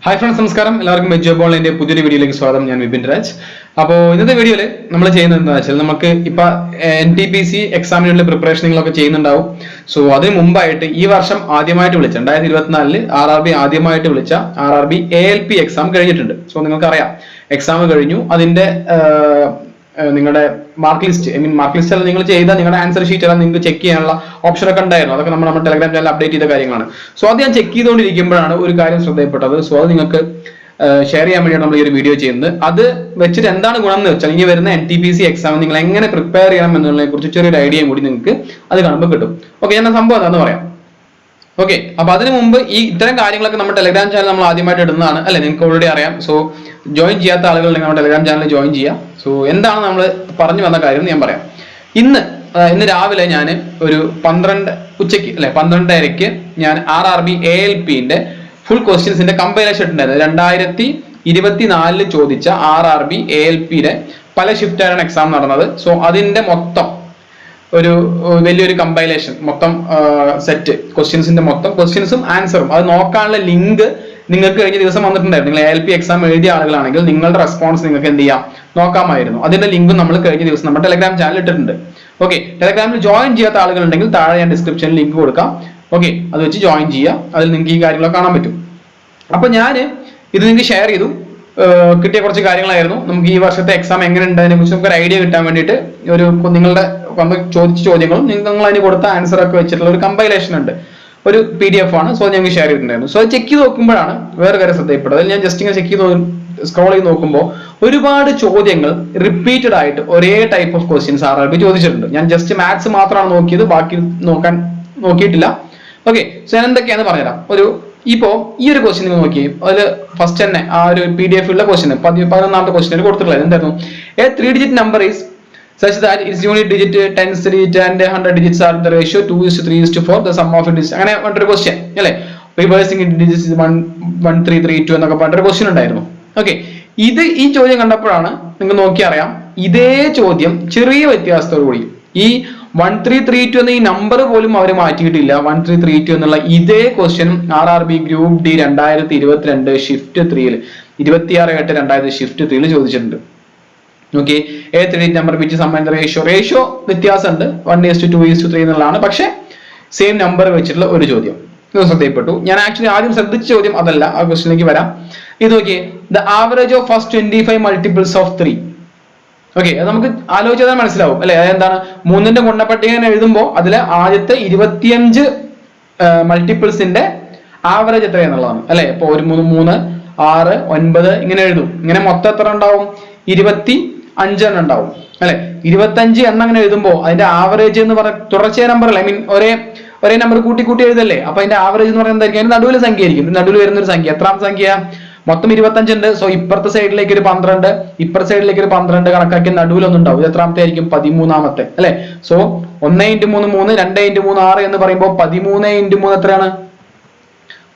Hi friends, നമസ്കാരം. എല്ലാവർക്കും job ഓൺലൈൻ്റെ പുതിയൊരു വീഡിയോയിലേക്ക് സ്വാഗതം. ഞാൻ വിപിൻ രാജ്. അപ്പോൾ ഇന്നത്തെ വീഡിയോയിൽ നമ്മൾ ചെയ്യുന്നത് എന്താണെന്ന് വെച്ചാൽ, നമുക്ക് ഇപ്പൊ NTPC എക്സാമിനുള്ള പ്രിപ്പറേഷനുകളൊക്കെ ചെയ്യുന്നുണ്ടാവും. സോ അതിന് മുമ്പായിട്ട് ഈ വർഷം ആദ്യമായിട്ട് വിളിച്ച 2024 RRB ആദ്യമായിട്ട് വിളിച്ച RRB ALP എക്സാം കഴിഞ്ഞിട്ടുണ്ട്. സോ നിങ്ങൾക്കറിയാം, എക്സാം കഴിഞ്ഞു. അതിന്റെ നിങ്ങളുടെ മാർക്ക് ലിസ്റ്റ് അല്ല, നിങ്ങൾ ചെയ്ത നിങ്ങളുടെ ആൻസർ ഷീറ്റ് എല്ലാം നിങ്ങൾക്ക് ചെക്ക് ചെയ്യാനുള്ള ഓപ്ഷൻ ഒക്കെ ഉണ്ടായിരുന്നു. അതൊക്കെ നമ്മുടെ ടെലഗ്രാം ചാനൽ അപ്ഡേറ്റ് ചെയ്ത കാര്യങ്ങളാണ്. സോ അത് ഞാൻ ചെക്ക് ചെയ്തുകൊണ്ടിരിക്കുമ്പോഴാണ് ഒരു കാര്യം ശ്രദ്ധയപ്പെട്ടത്. സോ അത് നിങ്ങൾക്ക് ഷെയർ ചെയ്യാൻ വേണ്ടിയാണ് നമ്മൾ ഈ ഒരു വീഡിയോ ചെയ്യുന്നത്. അത് വെച്ചിട്ട് എന്താണ് ഗുണം എന്ന് വെച്ചാൽ, ഇനി വരുന്ന NTPC എക്സാം നിങ്ങൾ എങ്ങനെ പ്രിപ്പയർ ചെയ്യണം എന്നുള്ളതിനെ കുറിച്ച് ചെറിയൊരു ഐഡിയയും കൂടി നിങ്ങൾക്ക് അത് കാണുമ്പോൾ കിട്ടും. ഓക്കെ, ഞാൻ സംഭവം എന്താണെന്ന് പറയാം. ഓക്കെ, അപ്പൊ അതിനു മുമ്പ് ഇത്തരം കാര്യങ്ങളൊക്കെ നമ്മുടെ ടെലഗ്രാം ചാനൽ നമ്മൾ ആദ്യമായിട്ട് ഇടുന്നതാണ് അല്ലെ, നിങ്ങൾക്ക് ഓൾറെഡി അറിയാം. സോ ജോയിൻ ചെയ്യാത്ത ആളുകൾ നമ്മുടെ ടെലഗ്രാം ചാനൽ ജോയിൻ ചെയ്യുക. സോ എന്താണ് നമ്മൾ പറഞ്ഞു വന്ന കാര്യം എന്ന് ഞാൻ പറയാം. ഇന്ന് രാവിലെ ഞാൻ ഒരു 12:30 ഞാൻ RRB ALPന്റെ ഫുൾ ക്വസ്റ്റ്യൻസിന്റെ കമ്പൈലേഷൻ ഇട്ടുണ്ടായിരുന്നു. 2024 ചോദിച്ച RRB ALPയുടെ പല ഷിഫ്റ്റാണ് എക്സാം നടന്നത്. സോ അതിന്റെ മൊത്തം ഒരു വലിയൊരു കമ്പൈലേഷൻ, മൊത്തം സെറ്റ് ക്വസ്റ്റ്യൻസിന്റെ മൊത്തം ക്വസ്റ്റ്യൻസും ആൻസറും അത് നോക്കാനുള്ള ലിങ്ക് നിങ്ങൾക്ക് കഴിഞ്ഞ ദിവസം വന്നിട്ടുണ്ടായിരുന്നു. നിങ്ങൾ ALP എക്സാം എഴുതിയ ആളുകളാണെങ്കിൽ നിങ്ങളുടെ റെസ്പോൺസ് നിങ്ങൾക്ക് എന്ത് ചെയ്യാം, നോക്കാമായിരുന്നു. അതിന്റെ ലിങ്ക് നമ്മൾ കഴിഞ്ഞ ദിവസം നമ്മുടെ ടെലഗ്രാം ചാനൽ ഇട്ടിട്ടുണ്ട്. ഓക്കെ, ടെലഗ്രാമിൽ ജോയിൻ ചെയ്യാത്ത ആളുകൾ ഉണ്ടെങ്കിൽ താഴെ ഞാൻ ഡിസ്ക്രിപ്ഷനിൽ ലിങ്ക് കൊടുക്കാം. ഓക്കെ, അത് വെച്ച് ജോയിൻ ചെയ്യുക. അതിൽ നിങ്ങൾക്ക് ഈ കാര്യങ്ങളൊക്കെ കാണാൻ പറ്റും. അപ്പൊ ഞാൻ ഇത് നിങ്ങൾക്ക് ഷെയർ ചെയ്തു. കിട്ടിയ കുറച്ച് കാര്യങ്ങളായിരുന്നു. നമുക്ക് ഈ വർഷത്തെ എക്സാം എങ്ങനെ ഉണ്ടതിനെ കുറിച്ച് നമുക്ക് ഒരു ഐഡിയ കിട്ടാൻ വേണ്ടിയിട്ട് നിങ്ങളുടെ ചോദിച്ച ചോദ്യങ്ങളും നിങ്ങൾ അതിന് കൊടുത്ത ആൻസർ ഒക്കെ വെച്ചിട്ടുള്ള ഒരു കമ്പൈലേഷൻ ഉണ്ട്, ഒരു PDF ആണ്. സോ ഞങ്ങൾക്ക് ഷെയർ ചെയ്തിട്ടുണ്ടായിരുന്നു. സോ അത് ചെക്ക് ചെയ്ത് നോക്കുമ്പോഴാണ് വേറെ കാര്യം ശ്രദ്ധയപ്പെട്ടത്. ഞാൻ ജസ്റ്റ് ഇങ്ങനെ ചെക്ക് ചെയ്ത് സ്ക്രോൾ ചെയ്ത് നോക്കുമ്പോൾ ഒരുപാട് ചോദ്യങ്ങൾ റിപ്പീറ്റഡ് ആയിട്ട് ഒരേ ടൈപ്പ് ഓഫ് ക്വസ്റ്റ്യൻസ് RRB ചോദിച്ചിട്ടുണ്ട്. ഞാൻ ജസ്റ്റ് മാത്സ് മാത്രമാണ് നോക്കിയത്, ബാക്കി നോക്കിയിട്ടില്ല. ഓക്കെ, സോ ഞാൻ എന്തൊക്കെയാണെന്ന് പറഞ്ഞുതരാം. ഈ ഒരു ക്വസ്റ്റ്യൻ നിങ്ങൾ നോക്കി, അതിൽ ഫസ്റ്റ് തന്നെ ആ ഒരു PDF ഉള്ള ക്വസ്റ്റ്യൻ 11ാമത്തെ ക്വസ്റ്റ്യൻ കൊടുത്തിട്ടുള്ളത് എന്തായിരുന്നു? A 3-digit number is such that its unit digit, tens digit and 100 digits are the ratio 2:3:4, the sum of it is. അങ്ങനെ പറഞ്ഞൊരു ക്വസ്റ്റ്യൻ അല്ലെ, റിവേഴ്സിംഗ് ഡിജിറ്റ്സ് 1-3-3-2 എന്നൊക്കെ പറഞ്ഞൊരു ക്വസ്റ്റ്യൻ ഉണ്ടായിരുന്നു. ഓക്കെ, ഈ ചോദ്യം കണ്ടപ്പോഴാണ് നിങ്ങൾക്ക് നോക്കി അറിയാം, ഇതേ ചോദ്യം ചെറിയ വ്യത്യാസത്തോടു കൂടി ഈ 1332 എന്ന ഈ നമ്പർ പോലും അവർ മാറ്റിയിട്ടില്ല. 1332 എന്നുള്ള ഇതേ question RRB group D 2022 shift 3 26/8/2000 shift 3 ചോദിച്ചിട്ടുണ്ട്. Okay, A 3 number which Samman ratio വ്യത്യാസമുണ്ട്, 1:2:3 എന്നുള്ളതാണ്. പക്ഷെ സെയിം നമ്പർ വെച്ചിട്ടുള്ള ഒരു ചോദ്യം ഇത് ശ്രദ്ധയപ്പെട്ടു. ഞാൻ ആക്ച്വലി ആദ്യം ശ്രദ്ധിച്ച ചോദ്യം അതല്ല, ആ ക്വസ്റ്റ്യനിലേക്ക് വരാം. ഇത് നോക്കിയേ, the average of first 25 multiples of 3. Okay, അത് നമുക്ക് ആലോചിച്ചാൽ മനസ്സിലാവും അല്ലെ. അതെന്താണ്? 3ന്റെ ഗുണപട്ടിക എഴുതുമ്പോൾ അതിലെ ആദ്യത്തെ 25 മൾട്ടിപ്പിൾസിന്റെ ആവറേജ് എത്രയാന്നുള്ളതാണ് അല്ലെ. ഇപ്പൊ 1 3 6 9 ഇങ്ങനെ എഴുതും. ഇങ്ങനെ മൊത്തം എത്ര ഉണ്ടാവും? 25 എണ്ണം ഉണ്ടാവും അല്ലെ. 25 എണ്ണം അങ്ങനെ എഴുതുമ്പോൾ അതിന്റെ ആവറേജ് എന്ന് പറഞ്ഞ തുടർച്ചയായ നമ്പർ അല്ല, ഒരേ നമ്പർ കൂട്ടി എഴുതല്ലേ. അപ്പൊ അതിന്റെ ആവറേജ് എന്ന് പറയുന്നത് എന്തായിരിക്കും? അതിന്റെ നടുവിലെ സംഖ്യ ആയിരിക്കും. നടുവിൽ വരുന്ന ഒരു സംഖ്യ, എത്രാമത്തെ സംഖ്യ? മൊത്തം 25 ഉണ്ട്. സോ ഇപ്പുറത്തെ സൈഡിലേക്ക് ഒരു 12, ഇപ്പുറത്തെ സൈഡിലേക്ക് ഒരു 12 കണക്കാക്കി നടുവിലൊന്നും ഉണ്ടാവും. ഇത് എത്രാമത്തെ ആയിരിക്കും? 13ാമത്തെ അല്ലെ. സോ 1 × 3 3, 2 × 3 6 എന്ന് പറയുമ്പോൾ 13 × 3 എത്രയാണ്?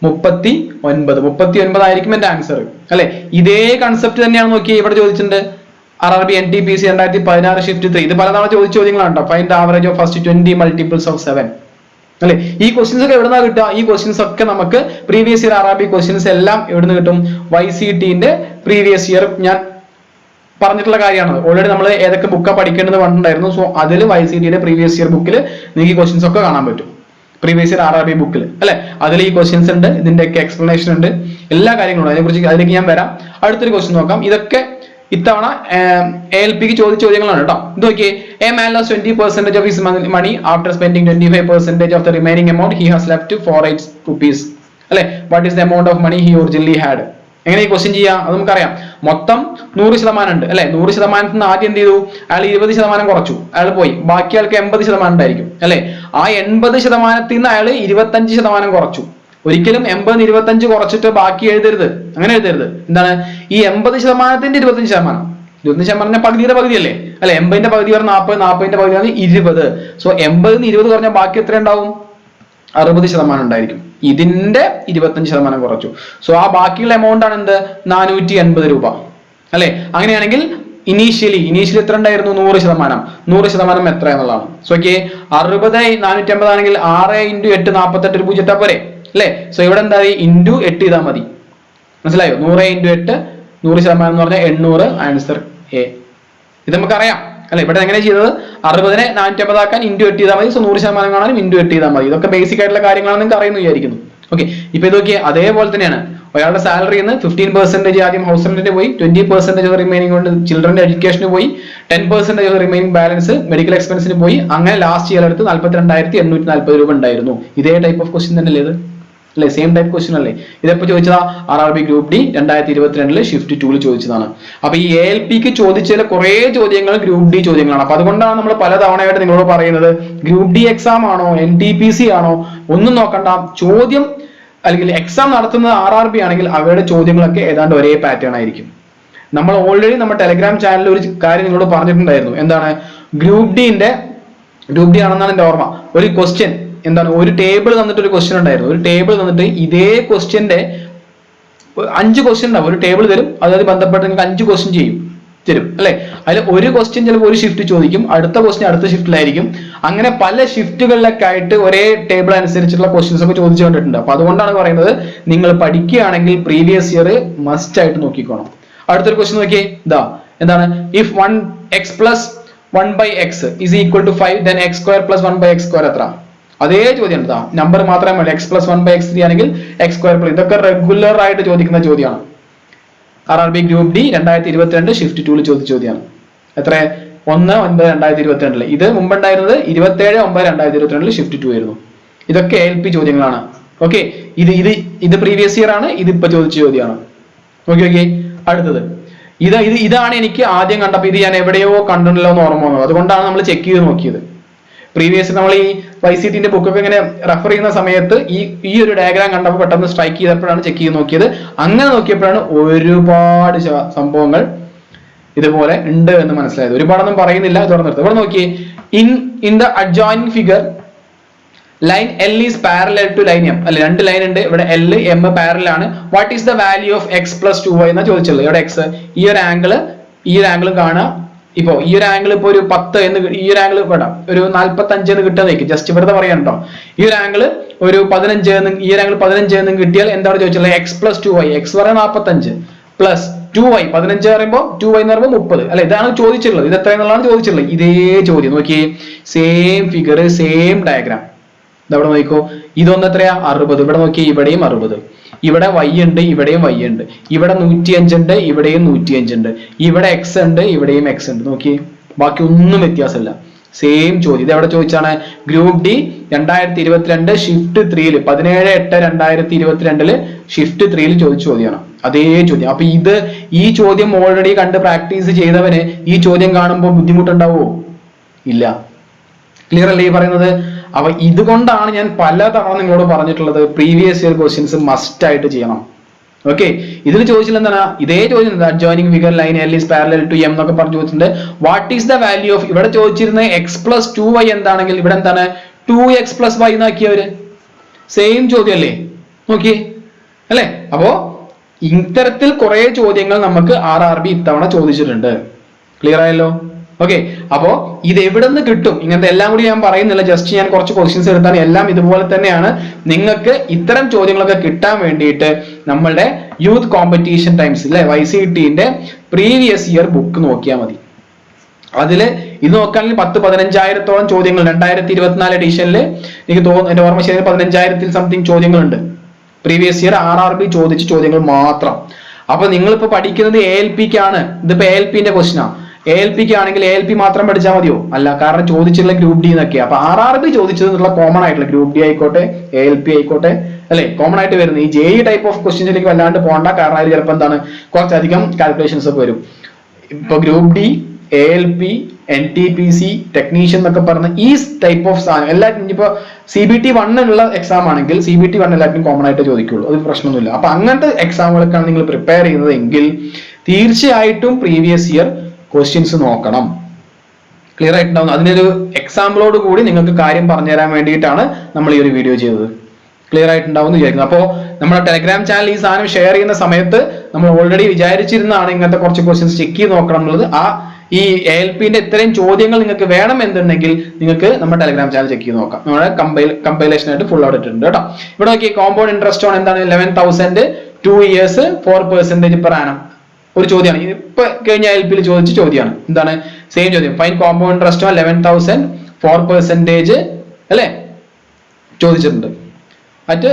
39 ആയിരിക്കും എന്റെ ആൻസർ അല്ലെ. ഇതേ കൺസെപ്റ്റ് തന്നെയാണ് നോക്കി ഇവിടെ ചോദിച്ചിട്ടുണ്ട്. RRB NTPC 2016 shift 3. ഇത് പലതവണ ചോദിച്ച ചോദ്യങ്ങളാണ് കേട്ടോ. Find average of first 20 multiples of 7 അല്ലെ. ഈ ക്വസ്റ്റ്യൻസ് ഒക്കെ എവിടുന്നാ കിട്ടുക? ഈ ക്വസ്റ്റ്യൻസ് ഒക്കെ നമുക്ക് പ്രീവിയസ് ഇയർ RRB ക്വസ്റ്റ്യൻസ് എല്ലാം എവിടുന്ന് കിട്ടും? YCTന്റെ പ്രീവിയസ് ഇയർ ഞാൻ പറഞ്ഞിട്ടുള്ള കാര്യമാണ്. ഓൾറെഡി നമ്മൾ ഏതൊക്കെ ബുക്കാണ് പഠിക്കേണ്ടത് പറഞ്ഞിട്ടുണ്ടായിരുന്നു. സോ അതിൽ YCTയുടെ പ്രീവിയസ് ഇയർ ബുക്കിൽ നിങ്ങൾക്ക് ഈ ക്വസ്റ്റ്യൻസ് ഒക്കെ കാണാൻ പറ്റും. പ്രീവിയസ് ഇയർ RRB ബുക്കിൽ അല്ലെ, അതിൽ ഈ ക്വസ്റ്റ്യൻസ് ഉണ്ട്, ഇതിന്റെയൊക്കെ എക്സ്പ്ലനേഷൻ ഉണ്ട്, എല്ലാ കാര്യങ്ങളും അതിലേക്ക് ഞാൻ വരാം. അടുത്തൊരു ക്വസ്റ്റ്യൻ നോക്കാം. ഇതൊക്കെ ഇത്തവണ ALPക്ക് ചോദിച്ച ചോദ്യങ്ങളാണ് കേട്ടോ. ഇത് നോക്കിയേ, a man loss 20% of his money after spending 25% of the remaining amount he has left for 8 rupees അല്ലെ. What is the amount of money he originally had? എങ്ങനെ ഈ ക്വസ്റ്റ്യൻ ചെയ്യാം? അത് നമുക്കറിയാം. മൊത്തം 100% ഉണ്ട് അല്ലെ. 100% നിന്ന് ആദ്യം എന്ത് ചെയ്തു? അയാൾ 20% കുറച്ചു, അയാൾ പോയി. ബാക്കി ആൾക്ക് 80% ഉണ്ടായിരിക്കും അല്ലെ. ആ 80% നിന്ന് അയാൾ 25% കുറച്ചു. ഒരിക്കലും 80 25 കുറച്ചിട്ട് ബാക്കി എഴുതരുത്, അങ്ങനെ എഴുതരുത്. എന്താണ് ഈ 80%ന്റെ 25%? 25% പകുതിയുടെ പകുതിയല്ലേ അല്ലെ. 80ന്റെ പകുതി പറഞ്ഞ 40, 40ന്റെ പകുതി പറഞ്ഞ 20. സോ 80 20 കുറഞ്ഞാൽ ബാക്കി എത്ര ഉണ്ടാവും? 60% ഉണ്ടായിരിക്കും. ഇതിന്റെ 25% കുറച്ചു. സോ ആ ബാക്കിയുള്ള എമൗണ്ട് ആണ് എന്ത്? 480 രൂപ അല്ലെ. അങ്ങനെയാണെങ്കിൽ ഇനീഷ്യലി എത്ര ഉണ്ടായിരുന്നു? 100%. 100% എത്ര എന്നുള്ളതാണ്. സോ ഓക്കെ, 60 450 ആണെങ്കിൽ 6 × 8 48 ഒരു 0 പോരെ അല്ലെ. സോ ഇവിടെ എന്താ? × 8 ചെയ്താൽ മതി. മനസ്സിലായോ? 100 × 8 100% എന്ന് പറഞ്ഞാൽ 800, ആൻസർ എ. ഇത് നമുക്കറിയാം അല്ലെ? ഇവിടെ എങ്ങനെ ചെയ്തത്? 60നെ 450 ആക്കാൻ ഇൻറ്റു 8 ചെയ്താൽ മതി. സോ 100% കാണാനും ഇൻറ്റു 8 ചെയ്താൽ മതി. ഇതൊക്കെ ബേസിക് ആയിട്ടുള്ള കാര്യങ്ങളാണ്, നിങ്ങൾക്ക് അറിയുന്നു വിചാരിക്കുന്നു. ഓക്കെ, ഇപ്പൊ ഇതൊക്കെ അതേപോലെ തന്നെയാണ്. ഒരാളുടെ സാലറിയിൽ നിന്ന് 15% ആദ്യം ഹൗസ് റെന്റിന് പോയി, 20% റിമൈനിങ് കൊണ്ട് ചിൽഡ്രന്റെ എഡ്യൂക്കേഷന് പോയി, 10% റിമൈനിങ് ബാലൻസ് മെഡിക്കൽ എക്സ്പെൻസിന് പോയി. അങ്ങനെ ലാസ്റ്റ് ഇയർ എടുത്ത് 42,840 രൂപ ഉണ്ടായിരുന്നു. ഇതേ ടൈപ്പ് ഓഫ് ക്വസ്റ്റ്യൻ തന്നെയല്ലേ ഇത്? അല്ലെ? സെയിം ടൈപ്പ് ക്വസ്റ്റ്യൻ അല്ലേ? ഇതെപ്പോ ചോദിച്ചതാ? RRB ഗ്രൂപ്പ് ഡി 2022 ഷിഫ്റ്റ് 2 ചോദിച്ചതാണ്. അപ്പൊ ഈ ALPക്ക് ചോദിച്ചതിൽ കുറെ ചോദ്യങ്ങൾ ഗ്രൂപ്പ് ഡി ചോദ്യങ്ങളാണ്. അപ്പൊ അതുകൊണ്ടാണ് നമ്മൾ പല തവണയായിട്ട് നിങ്ങളോട് പറയുന്നത്, ഗ്രൂപ്പ് ഡി എക്സാം ആണോ NTPC ആണോ ഒന്നും നോക്കണ്ട, ചോദ്യം അല്ലെങ്കിൽ എക്സാം നടത്തുന്നത് RRB ആണെങ്കിൽ അവരുടെ ചോദ്യങ്ങളൊക്കെ ഏതാണ്ട് ഒരേ പാറ്റേൺ ആയിരിക്കും. നമ്മൾ ഓൾറെഡി നമ്മുടെ ടെലഗ്രാം ചാനലിൽ ഒരു കാര്യം നിങ്ങളോട് പറഞ്ഞിട്ടുണ്ടായിരുന്നു. എന്താണ്? ഗ്രൂപ്പ് ഡി ആണെന്നാണ് എന്റെ ഓർമ്മ. ഒരു ക്വസ്റ്റ്യൻ എന്താണ്, ഒരു ടേബിൾ തന്നിട്ട് ഒരു ക്വസ്റ്റ്യൻ ഉണ്ടായിരുന്നു. ഒരു ടേബിൾ തന്നിട്ട് ഇതേ ക്വസ്റ്റ്യന്റെ 5 ക്വസ്റ്റ്യൻ ഉണ്ടാവും. ഒരു ടേബിൾ തരും, അതായത് ബന്ധപ്പെട്ട് നിങ്ങൾക്ക് 5 ക്വസ്റ്റ്യൻ തരും അല്ലെ? അതിൽ ഒരു ക്വസ്റ്റ്യൻ ചിലപ്പോൾ ഒരു ഷിഫ്റ്റ് ചോദിക്കും, അടുത്ത ക്വസ്റ്റ്യൻ അടുത്ത ഷിഫ്റ്റിലായിരിക്കും. അങ്ങനെ പല ഷിഫ്റ്റുകളിലൊക്കെ ആയിട്ട് ഒരേ ടേബിൾ അനുസരിച്ചുള്ള ക്വസ്റ്റ്യൻസ് ഒക്കെ ചോദിച്ചു കണ്ടിട്ടുണ്ട്. അപ്പൊ അതുകൊണ്ടാണ് പറയുന്നത്, നിങ്ങൾ പഠിക്കുകയാണെങ്കിൽ പ്രീവിയസ് ഇയർ മസ്റ്റ് ആയിട്ട് നോക്കിക്കോണം. അടുത്തൊരു ക്വസ്റ്റ്യൻ നോക്കിയേ, ഇതാ എന്താണ്? If 1x + 1/x is equal to 5, then x² + 1/x² എത്ര? അതേ ചോദ്യം എന്താ? നമ്പർ മാത്രമേ മതി. x + 1/x3 ആണെങ്കിൽ x². ഇതൊക്കെ റെഗുലർ ആയിട്ട് ചോദിക്കുന്ന ചോദ്യമാണ്. RRB ഗ്രൂപ്പ് ഡി 2022 ഷിഫ്റ്റ് 2 ചോദിച്ച ചോദ്യമാണ്. എത്ര? 1/9/2022. ഇത് മുമ്പുണ്ടായിരുന്നത് 27/9/2022 ഷിഫ്റ്റ് 2 ആയിരുന്നു. ഇതൊക്കെ ALP ചോദ്യങ്ങളാണ്. ഓക്കെ, ഇത് പ്രീവിയസ് ഇയർ ആണ്. ഇതിപ്പോ ചോദിച്ച ചോദ്യമാണ്. ഓക്കെ, അടുത്തത് ഇതാണ് എനിക്ക് ആദ്യം കണ്ടപ്പോൾ ഇത് ഞാൻ എവിടെയോ കണ്ടിട്ടുണ്ടല്ലോ എന്ന് ഓർമ്മ വന്നത്. അതുകൊണ്ടാണ് നമ്മൾ ചെക്ക് ചെയ്ത് നോക്കിയത്. പ്രീവിയസ് നമ്മൾ ഈ YCTന്റെ ബുക്കൊക്കെ ഇങ്ങനെ റെഫർ ചെയ്യുന്ന സമയത്ത് ഈ ഒരു ഡയഗ്രാം കണ്ടപ്പോൾ പെട്ടെന്ന് സ്ട്രൈക്ക് ചെയ്തപ്പോഴാണ് ചെക്ക് ചെയ്ത് നോക്കിയത്. അങ്ങനെ നോക്കിയപ്പോഴാണ് ഒരുപാട് സംഭവങ്ങൾ ഇതുപോലെ ഉണ്ട് എന്ന് മനസ്സിലായത്. ഒരുപാടൊന്നും പറയുന്നില്ല, തുറന്നെടുത്ത് ഇവിടെ നോക്കിയേ. In the adjoining figure line L is parallel to line M. അല്ലെ, 2 ലൈൻ ഉണ്ട്. ഇവിടെ L M പാരലൽ ആണ്. What is the value of x + 2y എന്നാ ചോദിച്ചുള്ളത്. ഇവിടെ x, ഈ ഒരു ആംഗിൾ കാണുക. ഇപ്പൊ ഈ ഒരു ആംഗിൾ ഇപ്പൊ ഒരു 10 എന്ന്, ഈ ഒരു ആംഗിൾ വേണം ഒരു 45 എന്ന് കിട്ടാൻ നോക്കി. ജസ്റ്റ് വെറുതെ പറയാൻ കേട്ടോ. ഈ ഒരു ആംഗിൾ ഒരു 15 എന്ന്, ഈ ഒരു ആംഗിൾ 15 എന്ന് കിട്ടിയാൽ എന്താണ് ചോദിച്ചുള്ളത്? x + 2y. x പറയുന്നത് 45 പ്ലസ് 2y, 15 പറയുമ്പോൾ 2y എന്ന് പറയുമ്പോൾ 30 അല്ലെ? ഇതാണ് ചോദിച്ചിട്ടുള്ളത്. ഇത് എത്രയെന്നുള്ളതാണ് ചോദിച്ചിട്ടുള്ളത്. ഇതേ ചോദ്യം നോക്കിയേ, സെയിം ഫിഗർ, സെയിം ഡയഗ്രാം. ഇതവിടെ നോക്കിക്കോ. ഇതൊന്ന് എത്രയാ? 60. ഇവിടെ നോക്കി, ഇവിടെയും 60. ഇവിടെ y ഉണ്ട്, ഇവിടെയും y ഉണ്ട്. ഇവിടെ 105 ഉണ്ട്, ഇവിടെയും 105 ഉണ്ട്. ഇവിടെ x ഉണ്ട്, ഇവിടെയും x ഉണ്ട്. നോക്കി, ബാക്കി ഒന്നും വ്യത്യാസമില്ല. സെയിം ചോദ്യം. ഇത് എവിടെ ചോദിച്ചാണ്? ഗ്രൂപ്പ് ഡി 2022 ഷിഫ്റ്റ് 3 17/8/2022 ഷിഫ്റ്റ് 3 ചോദിച്ച ചോദ്യമാണ്. അതേ ചോദ്യം. അപ്പൊ ഈ ചോദ്യം ഓൾറെഡി കണ്ട് പ്രാക്ടീസ് ചെയ്തവന് ഈ ചോദ്യം കാണുമ്പോൾ ബുദ്ധിമുട്ടുണ്ടാവോ? ഇല്ല. ക്ലിയർ അല്ലേ ഈ പറയുന്നത്? അപ്പൊ ഇതുകൊണ്ടാണ് ഞാൻ പലതവണ നിങ്ങളോട് പറഞ്ഞിട്ടുള്ളത്, പ്രീവിയസ് ഇയർ ക്വസ്റ്റ്യൻസ് മസ്റ്റ് ആയിട്ട് ചെയ്യണം. ഓക്കെ, ഇതിൽ ചോദിച്ചില്ല എന്താണ്? ഇതേ ചോദ്യം എന്താ? Adjoining figure line L is parallel to M എന്നൊക്കെ പറഞ്ഞു ചോദിച്ചിട്ടുണ്ട്. What is the value of, ഇവിടെ ചോദിച്ചിരുന്നത് x + 2y എന്താണെങ്കിൽ ഇവിടെ എന്താണ്? 2x + y എന്നാക്കിയവര്. സെയിം ചോദ്യം അല്ലേ? നോക്കിയേ അല്ലെ? അപ്പോ ഇത്തരത്തിൽ കുറെ ചോദ്യങ്ങൾ നമുക്ക് RRB ഇത്തവണ ചോദിച്ചിട്ടുണ്ട്. ക്ലിയർ ആയല്ലോ? ഓക്കെ, അപ്പോ ഇത് എവിടെ നിന്ന് കിട്ടും? ഇങ്ങനത്തെ എല്ലാം കൂടി ഞാൻ പറയുന്നില്ല, ജസ്റ്റ് ഞാൻ കുറച്ച് ക്വസ്റ്റ്യൻസ് എടുത്താണ്. എല്ലാം ഇതുപോലെ തന്നെയാണ്. നിങ്ങൾക്ക് ഇത്തരം ചോദ്യങ്ങളൊക്കെ കിട്ടാൻ വേണ്ടിയിട്ട് നമ്മളുടെ യൂത്ത് കോമ്പറ്റീഷൻ ടൈംസ് അല്ലെ, YCTന്റെ പ്രീവിയസ് ഇയർ ബുക്ക് നോക്കിയാൽ മതി. അതില് ഇത് നോക്കുകയാണെങ്കിൽ 10-15,000-ഓളം ചോദ്യങ്ങൾ 2024 എഡിഷനിൽ എനിക്ക് തോന്നുന്നു, എന്റെ ഓർമ്മ ശരി, 15,000 സംതിങ് ചോദ്യങ്ങളുണ്ട്. പ്രീവിയസ് ഇയർ RRB ചോദിച്ച ചോദ്യങ്ങൾ മാത്രം. അപ്പൊ നിങ്ങളിപ്പോ പഠിക്കുന്നത് ALPക്കാണ്. ഇതിപ്പോ ALPന്റെ ക്വസ്റ്റ്യനാണ്. ALPക്ക് ആണെങ്കിൽ ALP മാത്രം പഠിച്ചാൽ മതിയോ? അല്ല, കാരണം ചോദിച്ചിട്ടുള്ള ഗ്രൂപ്പ് ഡി എന്നൊക്കെയാണ്. അപ്പൊ RRB ചോദിച്ചതെന്നുള്ള കോമൺ ആയിട്ടുള്ള ഗ്രൂപ്പ് ഡി ആയിക്കോട്ടെ ALP ആയിക്കോട്ടെ അല്ലെ, കോമൺ ആയിട്ട് വരുന്നത് ഈ JEE ടൈപ്പ് ഓഫ് ക്വസ്റ്റ്യൻസിലേക്ക് വല്ലാണ്ട് പോകണ്ട. കാരണം അതിൽ ചിലപ്പോൾ എന്താണ്, കുറച്ചധികം കാൽക്കുലേഷൻസ് ഒക്കെ വരും. ഇപ്പൊ group D, ALP, NTPC, technician എന്നൊക്കെ പറഞ്ഞ ഈ ടൈപ്പ് ഓഫ് സാധനം എല്ലാത്തിനും ഇനിയിപ്പോ CBT 1 ഉള്ള എക്സാം ആണെങ്കിൽ CBT 1 എല്ലാത്തിനും കോമൺ ആയിട്ട് ചോദിക്കുള്ളൂ. അത് പ്രശ്നമൊന്നുമില്ല. അപ്പൊ അങ്ങനത്തെ എക്സാമുകൾക്കാണ് നിങ്ങൾ പ്രിപ്പയർ ചെയ്യുന്നത് എങ്കിൽ തീർച്ചയായിട്ടും പ്രീവിയസ് ഇയർ ക്വസ്റ്റ്യൻസ് നോക്കണം. ക്ലിയർ ആയിട്ടുണ്ടാവും. അതിനൊരു എക്സാമ്പിളോട് കൂടി നിങ്ങൾക്ക് കാര്യം പറഞ്ഞു തരാൻ വേണ്ടിയിട്ടാണ് നമ്മൾ ഈ ഒരു വീഡിയോ ചെയ്തത്. ക്ലിയർ ആയിട്ടുണ്ടാവും എന്ന് വിചാരിക്കുന്നു. അപ്പോൾ നമ്മുടെ ടെലഗ്രാം ചാനൽ ഈ സാധനം ഷെയർ ചെയ്യുന്ന സമയത്ത് നമ്മൾ ഓൾറെഡി വിചാരിച്ചിരുന്നതാണ് ഇങ്ങനത്തെ കുറച്ച് ക്വസ്റ്റ്യൻസ് ചെക്ക് ചെയ്ത് നോക്കണം എന്നുള്ളത്. ഈ ALPന്റെ ഇത്രയും ചോദ്യങ്ങൾ നിങ്ങൾക്ക് വേണം എന്നുണ്ടെങ്കിൽ നിങ്ങൾക്ക് നമ്മുടെ ടെലഗ്രാം ചാനൽ ചെക്ക് ചെയ്ത് നോക്കാം. നമ്മുടെ കമ്പൈലേഷൻ ആയിട്ട് ഫുൾ ഔട്ട് ഇട്ടുണ്ട് കേട്ടോ. ഇവിടെ നോക്കി, കോമ്പൗണ്ട് ഇൻട്രസ്റ്റ് ഓൺ എന്താണ്? 11,000 2 years 4% per annum ഒരു ചോദ്യമാണ്. ഇപ്പൊ കഴിഞ്ഞ LP ചോദിച്ച ചോദ്യമാണ്. എന്താണ് സെയിം ചോദ്യം. ഫൈൻ കോമ്പൗണ്ട് ഇൻട്രസ്റ്റ് ഓൺ 11,000 4% അല്ലെ ചോദിച്ചിട്ടുണ്ട്. At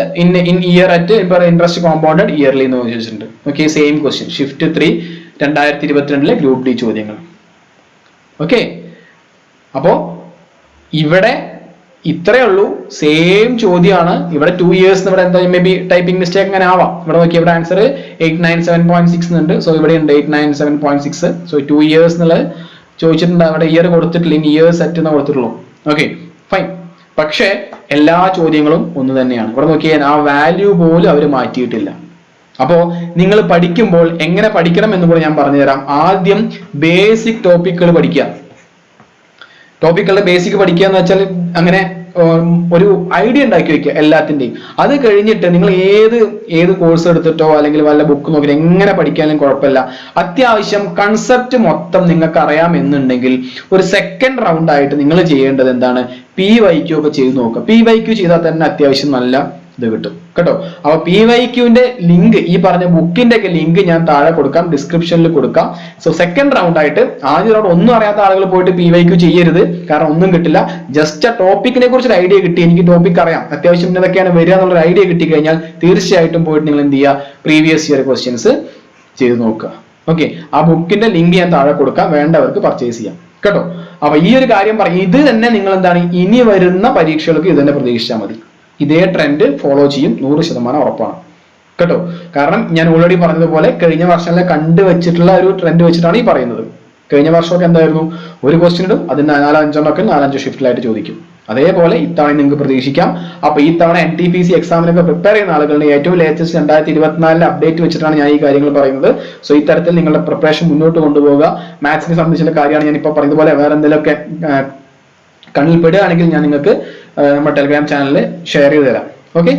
in year at interest compounded yearly എന്ന് ചോദിച്ചിട്ടുണ്ട്. Okay, same question shift 3 2022 group D ചോദ്യങ്ങൾ. ഓക്കെ, അപ്പോ ഇവിടെ ഇത്രയേ ഉള്ളൂ, സെയിം ചോദ്യമാണ്. ഇവിടെ 2 years ഇവിടെ എന്താ മേ ബി ടൈപ്പിംഗ് മിസ്റ്റേക്ക് അങ്ങനെ ആവാം. ഇവിടെ നോക്കി ഇവിടെ ആൻസർ 897.6 ഉണ്ട്. സോ ഇവിടെ ഉണ്ട് 897.6. സോ 2 years എന്നുള്ളത് ചോദിച്ചിട്ടുണ്ട്. അവിടെ ഇയർ കൊടുത്തിട്ടില്ല, ഇൻ ഇയേഴ്സ് അറ്റ് എന്ന് കൊടുത്തിട്ടുള്ളൂ. Okay fine. പക്ഷേ എല്ലാ ചോദ്യങ്ങളും ഒന്ന് തന്നെയാണ്. ഇവിടെ നോക്കിയാൽ ആ വാല്യൂ പോലും അവർ മാറ്റിയിട്ടില്ല. അപ്പോ നിങ്ങൾ പഠിക്കുമ്പോൾ എങ്ങനെ പഠിക്കണം എന്ന് കൂടെ ഞാൻ പറഞ്ഞുതരാം. ആദ്യം ബേസിക് ടോപ്പിക്കുകൾ പഠിക്കുക. ടോപ്പിക്കുകളുടെ ബേസിക് പഠിക്കുക എന്ന് വെച്ചാൽ അങ്ങനെ ഒരു ഐഡിയ ഉണ്ടാക്കി വെക്കുക എല്ലാത്തിന്റെയും. അത് കഴിഞ്ഞിട്ട് നിങ്ങൾ ഏത് കോഴ്സ് എടുത്തിട്ടോ അല്ലെങ്കിൽ വല്ല ബുക്ക് നോക്കി എങ്ങനെ പഠിക്കാനും കുഴപ്പമില്ല. അത്യാവശ്യം കൺസെപ്റ്റ് മൊത്തം നിങ്ങൾക്ക് അറിയാം എന്നുണ്ടെങ്കിൽ ഒരു സെക്കൻഡ് റൗണ്ട് ആയിട്ട് നിങ്ങൾ ചെയ്യേണ്ടത് എന്താണ്, PYQ ഒക്കെ ചെയ്ത് നോക്കുക. PYQ ചെയ്താൽ തന്നെ അത്യാവശ്യം നല്ല ഇത് കിട്ടും കേട്ടോ. അപ്പൊ PYQന്റെ ലിങ്ക്, ഈ പറഞ്ഞ ബുക്കിന്റെ ഒക്കെ ലിങ്ക് ഞാൻ താഴെ കൊടുക്കാം, ഡിസ്ക്രിപ്ഷനിൽ കൊടുക്കാം. സോ സെക്കൻഡ് റൗണ്ട് ആയിട്ട് ആദ്യ റൗണ്ട് ഒന്നും അറിയാത്ത ആളുകൾ പോയിട്ട് PYQ ചെയ്യരുത്, കാരണം ഒന്നും കിട്ടില്ല. ജസ്റ്റ് ആ ടോപ്പിക്കിനെ കുറിച്ച് ഒരു ഐഡിയ കിട്ടി, എനിക്ക് ടോപ്പിക് അറിയാം, അത്യാവശ്യം ഇതൊക്കെയാണ് വരിക എന്നുള്ള ഐഡിയ കിട്ടി കഴിഞ്ഞാൽ തീർച്ചയായിട്ടും പോയിട്ട് നിങ്ങൾ എന്ത് ചെയ്യുക, പ്രീവിയസ് ഇയർ ക്വസ്റ്റ്യൻസ് ചെയ്ത് നോക്കുക. ഓക്കെ, ആ ബുക്കിന്റെ ലിങ്ക് ഞാൻ താഴെ കൊടുക്കാം, വേണ്ടവർക്ക് പർച്ചേസ് ചെയ്യാം കേട്ടോ. അപ്പൊ ഈ ഒരു കാര്യം പറയും, ഇത് തന്നെ നിങ്ങൾ എന്താണ് ഇനി വരുന്ന പരീക്ഷകൾക്ക് ഇത് തന്നെ പ്രതീക്ഷിച്ചാൽ മതി. ഇതേ ട്രെൻഡ് ഫോളോ ചെയ്യും, 100% ഉറപ്പാണ് കേട്ടോ. കാരണം ഞാൻ ഓൾറെഡി പറഞ്ഞതുപോലെ കഴിഞ്ഞ വർഷങ്ങളിലെ കണ്ടുവച്ചിട്ടുള്ള ഒരു ട്രെൻഡ് വെച്ചിട്ടാണ് ഈ പറയുന്നത്. കഴിഞ്ഞ വർഷമൊക്കെ എന്തായിരുന്നു, ഒരു ക്വസ്റ്റ്യൻ ഇടും, അതിന് 4-5 ഷിഫ്റ്റിലായിട്ട് ചോദിക്കും. അതേപോലെ ഇത്തവണ നിങ്ങൾക്ക് പ്രതീക്ഷിക്കാം. അപ്പൊ ഈ തവണ NTPC എക്സാമിനൊക്കെ പ്രിപ്പയർ ചെയ്യുന്ന ആളുകളുടെ ഏറ്റവും ലേറ്റസ്റ്റ് 2024 അപ്ഡേറ്റ് വെച്ചിട്ടാണ് ഞാൻ ഈ കാര്യങ്ങൾ പറയുന്നത്. സോ ഇത്തരത്തിൽ നിങ്ങളുടെ പ്രിപ്പറേഷൻ മുന്നോട്ട് കൊണ്ടുപോകുക. മാത്സിനെ സംബന്ധിച്ചുള്ള കാര്യമാണ് ഞാൻ ഇപ്പൊ പറയുന്നതുപോലെ. വേറെ എന്തെങ്കിലുമൊക്കെ കണ്ണിൽ പെടുകയാണെങ്കിൽ ഞാൻ നിങ്ങൾക്ക് നമ്മുടെ ടെലിഗ്രാം ചാനലിൽ ഷെയർ ചെയ്ത് തരാം. ഓക്കെ,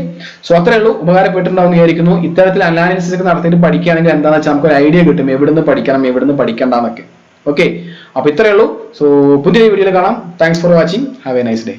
സോ അത്രേ ഉള്ളൂ. ഉപകാരപ്പെട്ടിട്ടുണ്ടാവും വിചാരിക്കുന്നു. ഇത്തരത്തിൽ അനാലിസിസ് ഒക്കെ നടത്തിയിട്ട് പഠിക്കുകയാണെങ്കിൽ എന്താണെന്ന് വെച്ചാൽ നമുക്കൊരു ഐഡിയ കിട്ടും, എവിടുന്ന് പഠിക്കണം എവിടുന്ന് പഠിക്കണ്ടെന്നൊക്കെ. ഓക്കെ, അപ്പൊ ഇത്രയേ ഉള്ളൂ. സോ പുതിയ വീഡിയോയിൽ കാണാം. Thanks for watching. Have A nice day.